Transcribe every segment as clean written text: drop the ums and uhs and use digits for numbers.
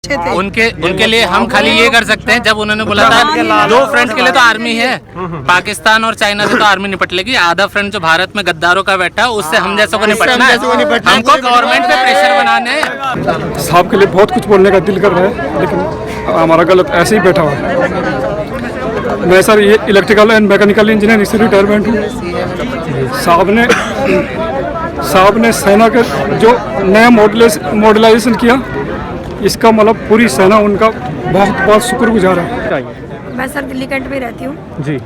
उनके लिए हम खाली ये कर सकते हैं, जब उन्होंने बोला था 2 फ्रंट के लिए तो आर्मी है, पाकिस्तान और चाइना से तो आर्मी निपट लेगी, आधा फ्रंट जो भारत में गद्दारों का बैठा है उससे हम जैसों को निपटना है। हमको गवर्नमेंट पे प्रेशर बनाने साहब के लिए बहुत कुछ बोलने का दिल कर रहा है, लेकिन हमारा गलत ऐसे ही बैठा हुआ है। मैं सर ये इलेक्ट्रिकल एंड मैकेनिकल इंजीनियर से रिटायरमेंट हूँ। साहब ने सेना के जो नया मॉडलाइजेशन किया, इसका मतलब पूरी सेना उनका बहुत बहुत शुक्रगुजार है। मैं सर दिल्ली कैंट में रहती हूँ जी,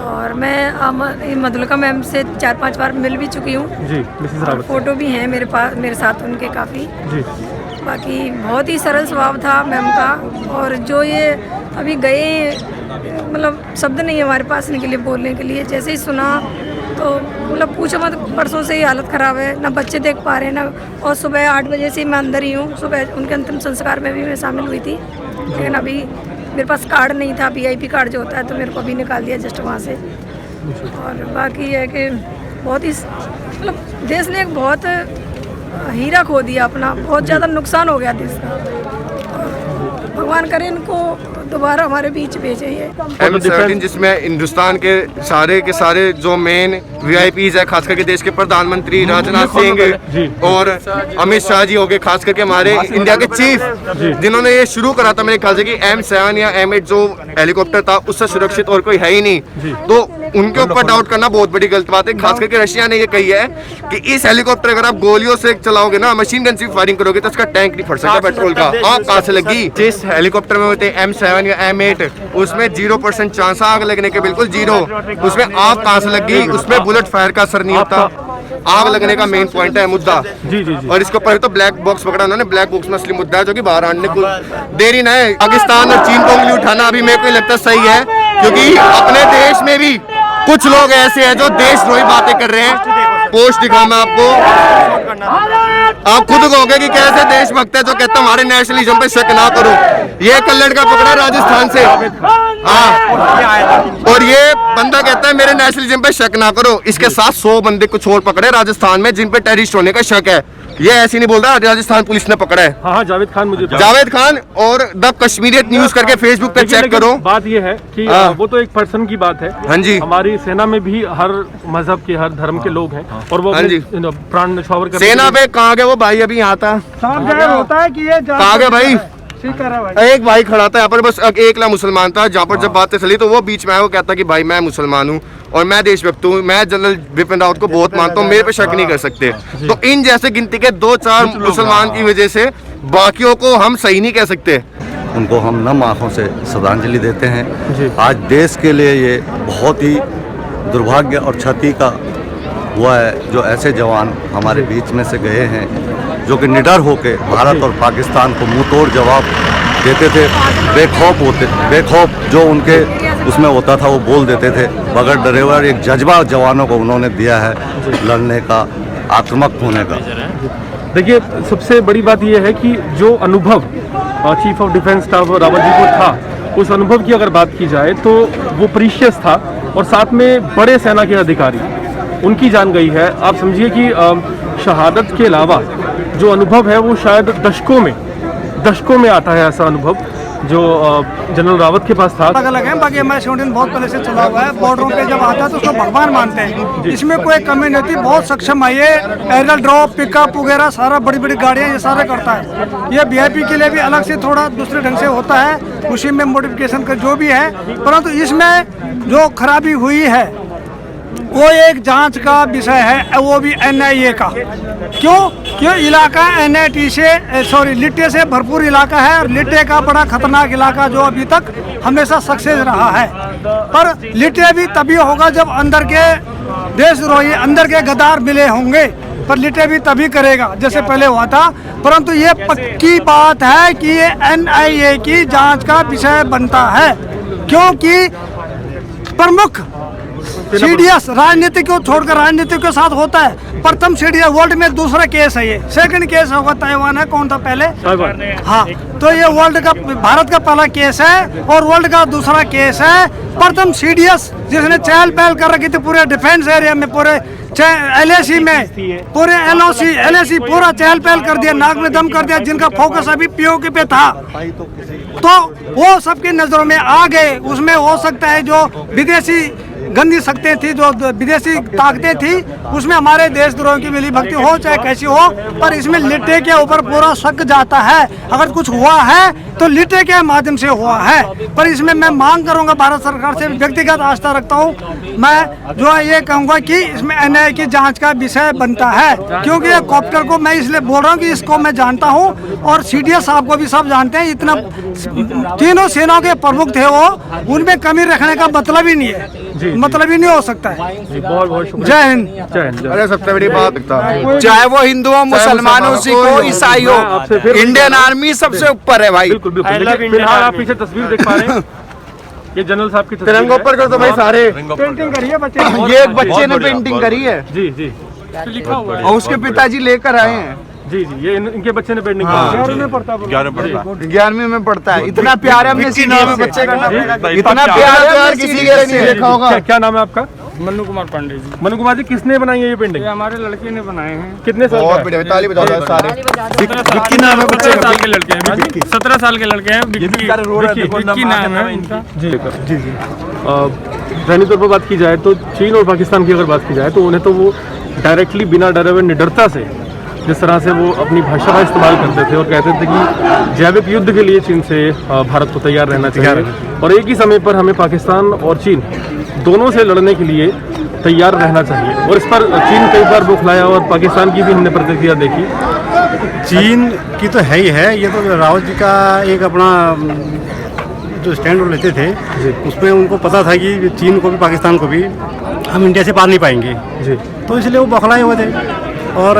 और मैं मधुलिका मैम से 4-5 बार मिल भी चुकी हूँ जी, मिसेस रावत। फोटो भी हैं मेरे पास, मेरे साथ उनके काफ़ी जी। बाकी बहुत ही सरल स्वभाव था मैम का, और जो ये अभी गए, मतलब शब्द नहीं है हमारे पास इनके लिए बोलने के लिए। जैसे ही सुना तो मतलब पूछो मत, परसों से ही हालत ख़राब है, ना बच्चे देख पा रहे हैं ना, और सुबह 8 बजे से मैं अंदर ही हूँ। सुबह उनके अंतिम संस्कार में भी मैं शामिल हुई थी, लेकिन अभी मेरे पास कार्ड नहीं था, VIP कार्ड जो होता है, तो मेरे को अभी निकाल दिया जस्ट वहाँ से। और बाकी है कि बहुत ही मतलब देश ने एक बहुत हीरा खो दिया अपना, बहुत ज़्यादा नुकसान हो गया देश का। भगवान करे इनको दोबारा हमारे बीच भेजे। ये M17 जिसमें हिंदुस्तान के सारे जो मेन VIPs है, खास करके देश के प्रधानमंत्री राजनाथ सिंह और अमित शाह जी हो गए, खास करके हमारे इंडिया के चीफ, जिन्होंने ये शुरू करा था मेरे ख्याल से कि M7 या M8 जो हेलीकॉप्टर था उससे सुरक्षित और कोई है ही नहीं, तो उनके ऊपर डाउट करना बहुत बड़ी गलत बात है। खास करके रशिया ने ये कही है कि इस हेलीकॉप्टर अगर आप गोलियों से चलाओगे ना, मशीन गन से फायरिंग करोगे तो उसका टैंक नहीं फट सकता पेट्रोल का। आग कहाँ से लगी? जिस हेलीकॉप्टर में होते M7 या M8 उसमें 0% चांस आग लगने के, बिल्कुल 0। उसमें आग कहाँ से लगी? उसमें बुलेट फायर का असर नहीं होता, आग लगने का मेन पॉइंट है मुद्दा। जी जी जी। और इसके ऊपर तो ब्लैक बॉक्स पकड़ा उन्होंने, ब्लैक बॉक्स में असली मुद्दा है जो कि बाहर आने को देरी ना है। पाकिस्तान और चीन को उंगली उठाना अभी मेरे को लगता सही है, क्योंकि अपने देश में भी कुछ लोग ऐसे हैं जो देशद्रोही बातें कर रहे हैं। पोस्ट दिखाऊं मैं आपको, आप खुद कहोगे कि कैसे देशभक्त है जो कहता हमारे नेशनलिज्म पे शक ना करो। ये एक लड़का पकड़ा राजस्थान से, हाँ, और ये बंदा कहता है मेरे नेशनलिज्म पे शक ना करो। इसके साथ 100 बंदे कुछ और पकड़े राजस्थान में जिन पे टेररिस्ट होने का शक है। ये ऐसी नहीं बोल रहा, राजस्थान पुलिस ने पकड़ा है। हाँ, जावेद खान, मुझे जावेद खान और द कश्मीरियत न्यूज करके फेसबुक पे चेक करो। बात ये है कि वो तो एक पर्सन की बात है। हाँ जी, हमारी सेना में भी हर मजहब के, हर धर्म के लोग हैं, और वो प्राण न्यौछावर करते हैं। सेना पे कहाँ गए वो भाई? अभी यहाँ था, होता है कि ये कहाँ गए भाई? भाई? एक भाई खड़ा था यहाँ पर, बस एकला मुसलमान था। जहाँ पर जब बातें चली तो वो बीच में आया, वो कहता कि भाई मैं मुसलमान हूँ और मैं देशभक्त हूँ, मैं जनरल बिपिन रावत को बहुत मानता हूँ, मेरे पे शक नहीं कर सकते। तो इन जैसे गिनती के 2-4 मुसलमान की वजह से बाकियों को हम सही नहीं कह सकते। उनको हम नम आँखों से श्रद्धांजलि देते हैं। आज देश के लिए ये बहुत ही दुर्भाग्य और क्षति का हुआ है, जो ऐसे जवान हमारे बीच में से गए हैं जो कि निडर होके भारत और पाकिस्तान को मुंह तोड़ जवाब देते थे, बेखौफ जो उनके उसमें होता था वो बोल देते थे बगैर डरे हुए। और एक जज्बा जवानों को उन्होंने दिया है लड़ने का, आक्रामक होने का। देखिए, सबसे बड़ी बात यह है कि जो अनुभव chief of defence staff Rawat ji को था, उस अनुभव की अगर बात की जाए तो वो प्रीशियस था, और साथ में बड़े सेना के अधिकारी उनकी जान गई है। आप समझिए कि शहादत के अलावा जो अनुभव है वो शायद दशकों में आता है, ऐसा अनुभव जो जनरल रावत के पास था। अलग है, बाकी M17 बहुत पहले से चला हुआ है। बॉर्डरों पे जब आता है तो उसको भगवान मानते हैं, इसमें कोई कमी नहीं थी। बहुत सक्षम है ये, एरियल ड्रॉप, पिकअप वगैरह सारा, बड़ी बड़ी गाड़ियाँ ये सारा करता है। ये VIP के लिए भी अलग से थोड़ा दूसरे ढंग से होता है, उसी में मॉडिफिकेशन का जो भी है। परंतु इसमें जो खराबी हुई है वो एक जांच का विषय है, वो भी NIA का। क्यों इलाका NIT से लिट्टे से भरपूर इलाका है, और लिट्टे का बड़ा खतरनाक इलाका जो अभी तक हमेशा सक्सेस रहा है। पर लिट्टे भी तभी होगा जब अंदर के देशद्रोही, अंदर के गद्दार मिले होंगे, पर लिट्टे भी तभी करेगा जैसे पहले हुआ था। परंतु ये पक्की बात है कि ये NIA की जांच का विषय बनता है, क्योंकि प्रमुख सीडीएस राजनीति को छोड़कर राजनीति के साथ होता है। प्रथम सीडीएस वर्ल्ड में दूसरा केस है, ये सेकंड केस होगा ताइवान है, कौन था पहले? हाँ, तो ये वर्ल्ड का भारत का पहला केस है और वर्ल्ड का दूसरा केस है। प्रथम सीडीएस जिसने चहल पहल कर रखी थी पूरे डिफेंस एरिया में, पूरे LAC में, पूरे LAC पूरा चहल पहल कर दिया, नाक में दम कर दिया, जिनका फोकस अभी POK पे था, तो वो सबकी नजरों में आ गए। उसमें हो सकता है जो विदेशी गंदी शक्तियाँ थी, जो विदेशी ताकतें थी, उसमें हमारे देशद्रोह की मिली भक्ति हो चाहे कैसी हो, पर इसमें लिट्टे के ऊपर पूरा शक जाता है। अगर कुछ हुआ है तो लिट्टे के माध्यम से हुआ है, पर इसमें मैं मांग करूंगा भारत सरकार से, व्यक्तिगत आस्था रखता हूं मैं, जो है ये कहूंगा कि इसमें NIA की जांच का विषय बनता है, क्योंकि ये कॉप्टर को मैं इसलिए बोल रहा हूं कि इसको मैं जानता हूं और CDS साहब को भी सब जानते हैं। इतना तीनों सेनाओं के प्रमुख थे वो, उनमें कमी रखने का मतलब ही नहीं है, मतलब ही नहीं हो सकता है। बहुत बहुत जय हिंद। जय हिंद। अरे सबसे बड़ी बात चाहे वो हिंदू हो, मुसलमान हो, सिख हो, ईसाई हो, इंडियन आर्मी सबसे ऊपर है भाई। बिल्कुल बिल्कुल। फिलहाल आप पीछे तस्वीर देख पा रहे हैं, ये जनरल साहब की तिरंगा ऊपर कर दो भाई सारे। पेंटिंग करिए बच्चे, ये एक बच्चे ने पेंटिंग करी है जी जी लिखा हुआ है और उसके पिताजी लेकर आए हैं। जी जी, ये इनके बच्चे ने पेंटिंग की। 11वीं में पढ़ता है। इतना प्यार है हमने बच्चे का, इतना प्यार है किसी के नहीं देखा होगा। क्या नाम है आपका? मनु कुमार पांडे जी। मनु कुमार जी, किसने बनाई है ये पेंटिंग? ये हमारे लड़के ने बनाए हैं। कितने साल बहुत का? बढ़िया, ताली बजाओ सारे। विक्की नाम है बच्चे का। 17 साल के लड़के हैं, 17 साल के लड़के हैं। विक्की नाम है इनका। जी जी जी। दैनिक तौर पर बात की जाए तो चीन और पाकिस्तान की अगर बात की जाए तो उन्हें तो वो डायरेक्टली बिना डरे हुए निडरता से जिस तरह से वो अपनी भाषा का इस्तेमाल करते थे और कहते थे कि जैविक युद्ध के लिए चीन से भारत को तैयार रहना चाहिए, और एक ही समय पर हमें पाकिस्तान और चीन दोनों से लड़ने के लिए तैयार रहना चाहिए, और इस पर चीन कई बार बौखलाया और पाकिस्तान की भी हमने प्रतिक्रिया देखी। चीन की तो है ही है, ये तो रावत जी का एक अपना जो स्टैंड वो लेते थे, उसमें उनको पता था कि चीन को भी पाकिस्तान को भी हम इंडिया से पार नहीं पाएंगे जी, तो इसलिए वो बौखलाए हुए थे। और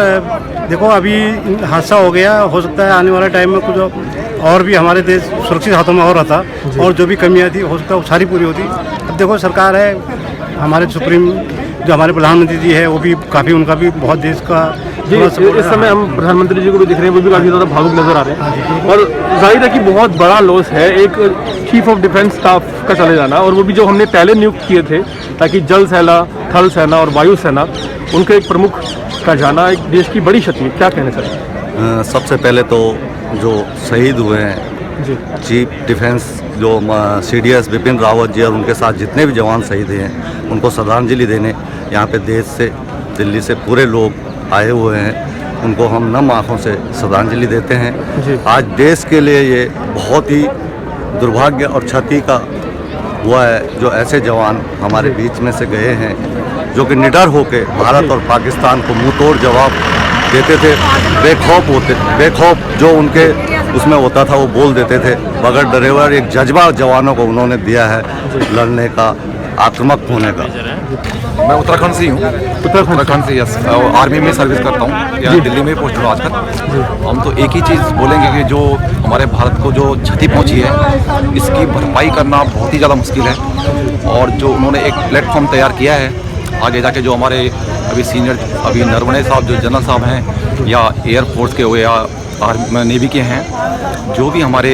देखो अभी हादसा हो गया, हो सकता है आने वाले टाइम में कुछ और भी हमारे देश सुरक्षित हाथों में और रहता, और जो भी कमियां थी हो सकता है वो सारी पूरी होती। अब देखो सरकार है, हमारे सुप्रीम जो हमारे प्रधानमंत्री जी है वो भी काफ़ी, उनका भी बहुत देश का जी। इस समय हम प्रधानमंत्री जी को भी देख रहे हैं, वो भी काफ़ी ज़्यादा भावुक नजर आ रहे हैं, और जाहिर है कि बहुत बड़ा लॉस है एक चीफ ऑफ डिफेंस स्टाफ का चले जाना, और वो भी जो हमने पहले नियुक्त किए थे, ताकि जल सेना, थल सेना और वायु सेना, उनके एक प्रमुख का जाना एक देश की बड़ी क्षति है। क्या कहना चाहिए? सबसे पहले तो जो शहीद हुए हैं जी, चीफ डिफेंस जो CDS बिपिन रावत जी और उनके साथ जितने भी जवान शहीद हैं, उनको श्रद्धांजलि देने यहाँ पे देश से, दिल्ली से पूरे लोग आए हुए हैं। उनको हम नम आँखों से श्रद्धांजलि देते हैं। आज देश के लिए ये बहुत ही दुर्भाग्य और क्षति का हुआ है, जो ऐसे जवान हमारे बीच में से गए हैं, जो कि निडर होकर भारत और पाकिस्तान को मुंह तोड़ जवाब देते थे, बेखौफ जो उनके उसमें होता था वो बोल देते थे बगैर डरे हुए। एक जज्बा जवानों को उन्होंने दिया है लड़ने का, आक्रामक होने का। मैं उत्तराखंड से ही हूँ, उत्तराखंड से यस, आर्मी में सर्विस करता हूँ, यहाँ दिल्ली में पोस्ट हूँ आजकल। हम तो एक ही चीज़ बोलेंगे कि जो हमारे भारत को जो क्षति पहुँची है, इसकी भरपाई करना बहुत ही ज़्यादा मुश्किल है, और जो उन्होंने एक प्लेटफॉर्म तैयार किया है आगे जाके, जो हमारे अभी सीनियर अभी नरवणे साहब जो जनरल साहब हैं, या एयरफोर्स के हुए, या नेवी के हैं, जो भी हमारे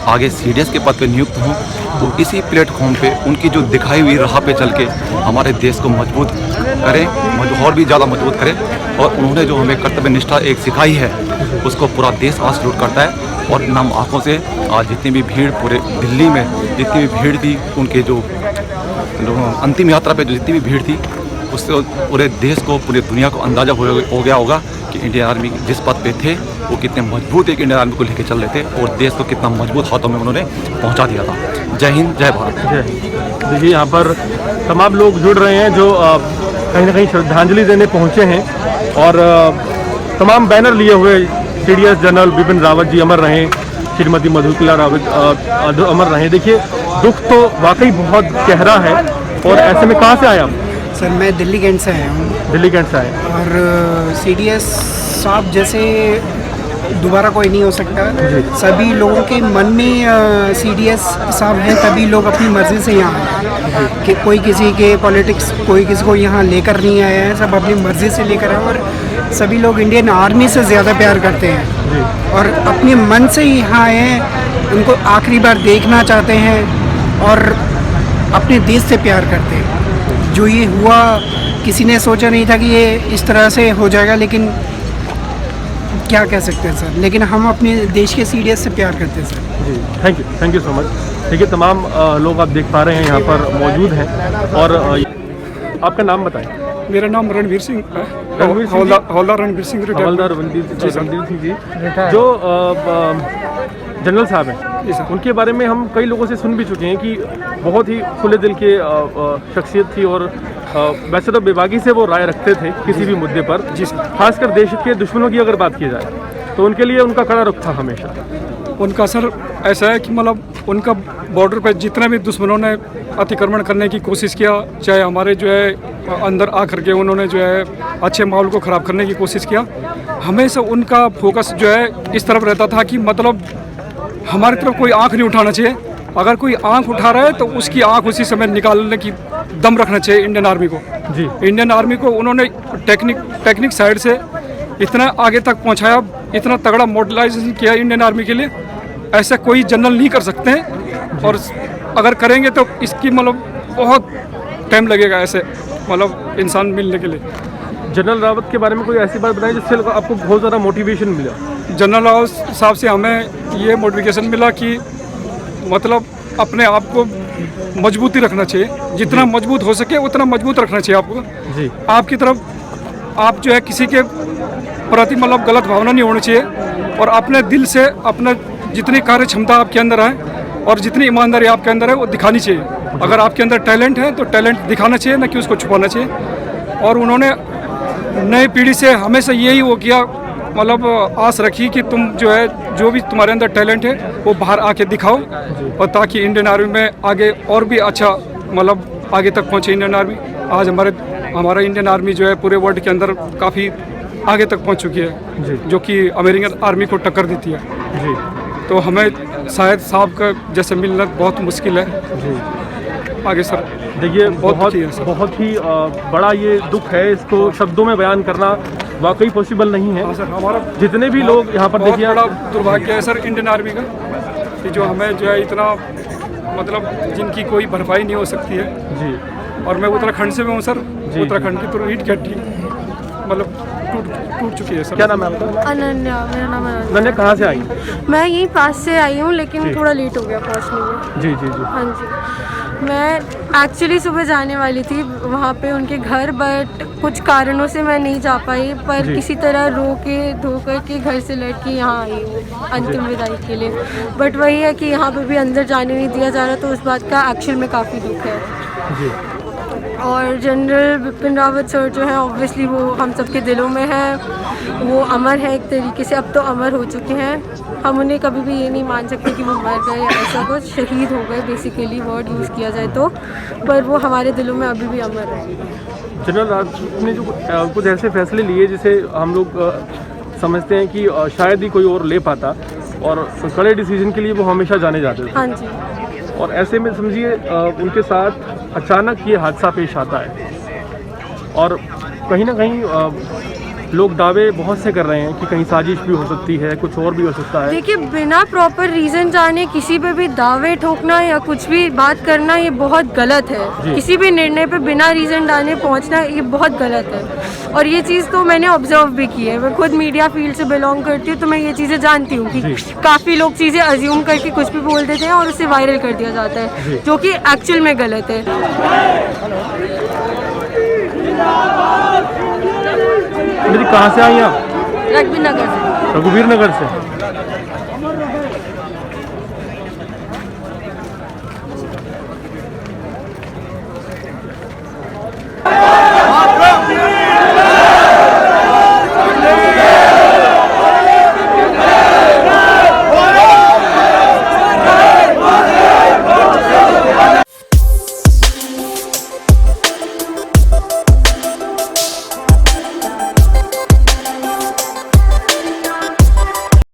आगे CDS के पद पे नियुक्त हों, तो इसी प्लेटफॉर्म पे उनकी जो दिखाई हुई राह पे चल के हमारे देश को मजबूत करें, और भी ज़्यादा मजबूत करें। और उन्होंने जो हमें कर्तव्य निष्ठा एक सिखाई है, उसको पूरा देश आज सैल्यूट करता है। और नम आँखों से आज जितनी भी भीड़ पूरे दिल्ली में जितनी भी भीड़ थी, उनके जो अंतिम यात्रा पे जो जितनी भी भीड़ थी, उससे पूरे देश को, पूरी दुनिया को अंदाज़ा हो गया होगा कि इंडियन आर्मी जिस पद पे थे वो कितने मजबूत एक इंडियन आर्मी को लेकर चल रहे थे, और देश को कितना मजबूत हाथों में उन्होंने पहुंचा दिया था। जय हिंद, जय भारत। जय। देखिए यहाँ पर तमाम लोग जुड़ रहे हैं जो कहीं ना कहीं श्रद्धांजलि देने पहुँचे हैं, और तमाम बैनर लिए हुए CDS जनरल बिपिन रावत जी अमर रहें, श्रीमती मधुकला रावत अमर रहें। देखिए दुख तो वाकई बहुत गहरा है, और ऐसे में कहाँ से आए आप? सर मैं दिल्ली कैंट से आया हूँ। दिल्ली कैंट से आए, और CDS साहब जैसे दोबारा कोई नहीं हो सकता। सभी लोगों के मन में CDS साहब हैं, तभी लोग अपनी मर्ज़ी से यहाँ आए कि कोई किसी के पॉलिटिक्स, कोई किसी को यहाँ लेकर नहीं आया है, सब अपनी मर्ज़ी से लेकर आए। और सभी लोग इंडियन आर्मी से ज़्यादा प्यार करते हैं और अपने मन से ही यहाँ आए हैं, उनको आखिरी बार देखना चाहते हैं और अपने देश से प्यार करते हैं। जो ये हुआ, किसी ने सोचा नहीं था कि ये इस तरह से हो जाएगा, लेकिन क्या कह सकते हैं सर, लेकिन हम अपने देश के CDS से प्यार करते हैं सर। जी, थैंक यू सो मच। देखिए तमाम लोग आप देख पा रहे हैं यहाँ पर मौजूद हैं। और आपका नाम बताएं। मेरा नाम रणवीर सिंह है, रणवीर सिंह, हवलदार रणवीर सिंह, हवलदार रणवीर सिंह जी, जो जनरल साहब हैं, उनके बारे में हम कई लोगों से सुन भी चुके हैं कि बहुत ही खुले दिल के शख्सियत थी और वैसे तो बेबाकी से वो राय रखते थे किसी भी मुद्दे पर। खासकर देश के दुश्मनों की अगर बात की जाए तो उनके लिए उनका कड़ा रुख था हमेशा। उनका सर ऐसा है कि मतलब उनका बॉर्डर पे जितने भी दुश्मनों ने अतिक्रमण करने की कोशिश किया, चाहे हमारे जो है अंदर आकर के उन्होंने जो है अच्छे माहौल को ख़राब करने की कोशिश किया, हमेशा उनका फोकस जो है इस तरफ रहता था कि मतलब हमारी तरफ कोई आंख नहीं उठाना चाहिए। अगर कोई आंख उठा रहा है तो उसकी आंख उसी समय निकालने की दम रखना चाहिए इंडियन आर्मी को। जी, इंडियन आर्मी को उन्होंने टेक्निक साइड से इतना आगे तक पहुंचाया, इतना तगड़ा मॉडलाइजेशन किया इंडियन आर्मी के लिए, ऐसा कोई जनरल नहीं कर सकते हैं। और अगर करेंगे तो इसकी मतलब बहुत टाइम लगेगा ऐसे मतलब इंसान मिलने के लिए। जनरल रावत के बारे में कोई ऐसी बात बताएं जिससे आपको बहुत ज़्यादा मोटिवेशन मिला। जनरल रावत साहब से हमें ये मोटिवेशन मिला कि मतलब अपने आप को मजबूती रखना चाहिए, जितना मजबूत हो सके उतना मजबूत रखना चाहिए आपको। जी, आपकी तरफ आप जो है किसी के प्रति मतलब गलत भावना नहीं होनी चाहिए और अपने दिल से अपना जितनी कार्य क्षमता आपके अंदर है और जितनी ईमानदारी आपके अंदर है वो दिखानी चाहिए। अगर आपके अंदर टैलेंट है तो टैलेंट दिखाना चाहिए, न कि उसको छुपाना चाहिए। और उन्होंने नई पीढ़ी से हमेशा यही वो किया, मतलब आस रखी कि तुम जो है जो भी तुम्हारे अंदर टैलेंट है वो बाहर आके दिखाओ, और ताकि इंडियन आर्मी में आगे और भी अच्छा मतलब आगे तक पहुँचे इंडियन आर्मी। आज हमारा इंडियन आर्मी जो है पूरे वर्ल्ड के अंदर काफ़ी आगे तक पहुँच चुकी है, जो कि अमेरिकन आर्मी को टक्कर देती है। जी, तो हमें शायद साहब का जैसे मिलना बहुत मुश्किल है। जी, आगे सर देखिए बहुत ही बड़ा ये दुख है, इसको शब्दों में बयान करना वाकई पॉसिबल नहीं है। सर, हमारा जितने भी लोग यहाँ पर देखिए, बड़ा दुर्भाग्य है सर इंडियन आर्मी का कि जो हमें जो है इतना मतलब जिनकी कोई भरपाई नहीं हो सकती है। जी, और मैं उत्तराखंड से हूँ सर। उत्तराखंड की तो ईट गट्टी मतलब टूट चुकी है सर। क्या नाम है आपका? अनन्या, मेरा नाम है अनन्या। कहाँ से आई? मैं यहीं पास से आई हूँ, लेकिन थोड़ा लेट हो गया पहुँचने में। जी जी जी। हाँ जी, मैं एक्चुअली सुबह जाने वाली थी वहाँ पे उनके घर, बट कुछ कारणों से मैं नहीं जा पाई, पर किसी तरह रो के धो कर के घर से लौट के यहाँ आई हूँ अंतिम विदाई के लिए। बट वही है कि यहाँ पे भी अंदर जाने नहीं दिया जा रहा, तो उस बात का एक्चुअल में काफ़ी दुख है। जी, और जनरल बिपिन रावत सर जो है ऑब्वियसली वो हम सबके दिलों में है, वो अमर है एक तरीके से, अब तो अमर हो चुके हैं। हम उन्हें कभी भी ये नहीं मान सकते कि वो मर गए या ऐसा कुछ, शहीद हो गए बेसिकली वर्ड यूज़ किया जाए तो, पर वो हमारे दिलों में अभी भी अमर है। जनरल रावत ने जो कुछ ऐसे फैसले लिए जिसे हम लोग समझते हैं कि शायद ही कोई और ले पाता, और कड़े डिसीजन के लिए वो हमेशा जाने जाते थे। हाँ जी, और ऐसे में समझिए उनके साथ अचानक ये हादसा पेश आता है, और कहीं ना कहीं लोग दावे बहुत से कर रहे हैं कि कहीं साजिश भी हो सकती है, कुछ और भी हो सकता है। देखिए, बिना प्रॉपर रीज़न जाने किसी पे भी दावे ठोकना या कुछ भी बात करना ये बहुत गलत है। किसी भी निर्णय पे बिना रीज़न डाले पहुंचना ये बहुत गलत है, और ये चीज़ तो मैंने ऑब्जर्व भी की है। मैं खुद मीडिया फील्ड से बिलोंग करती हूँ, तो मैं ये चीज़ें जानती हूँ कि काफ़ी लोग चीज़ें अज्यूम करके कुछ भी बोल देते हैं और उसे वायरल कर दिया जाता है, जो कि एक्चुअल में गलत है। मेरी कहाँ से आई आप? रघुवीर नगर से। रघुवीर नगर से।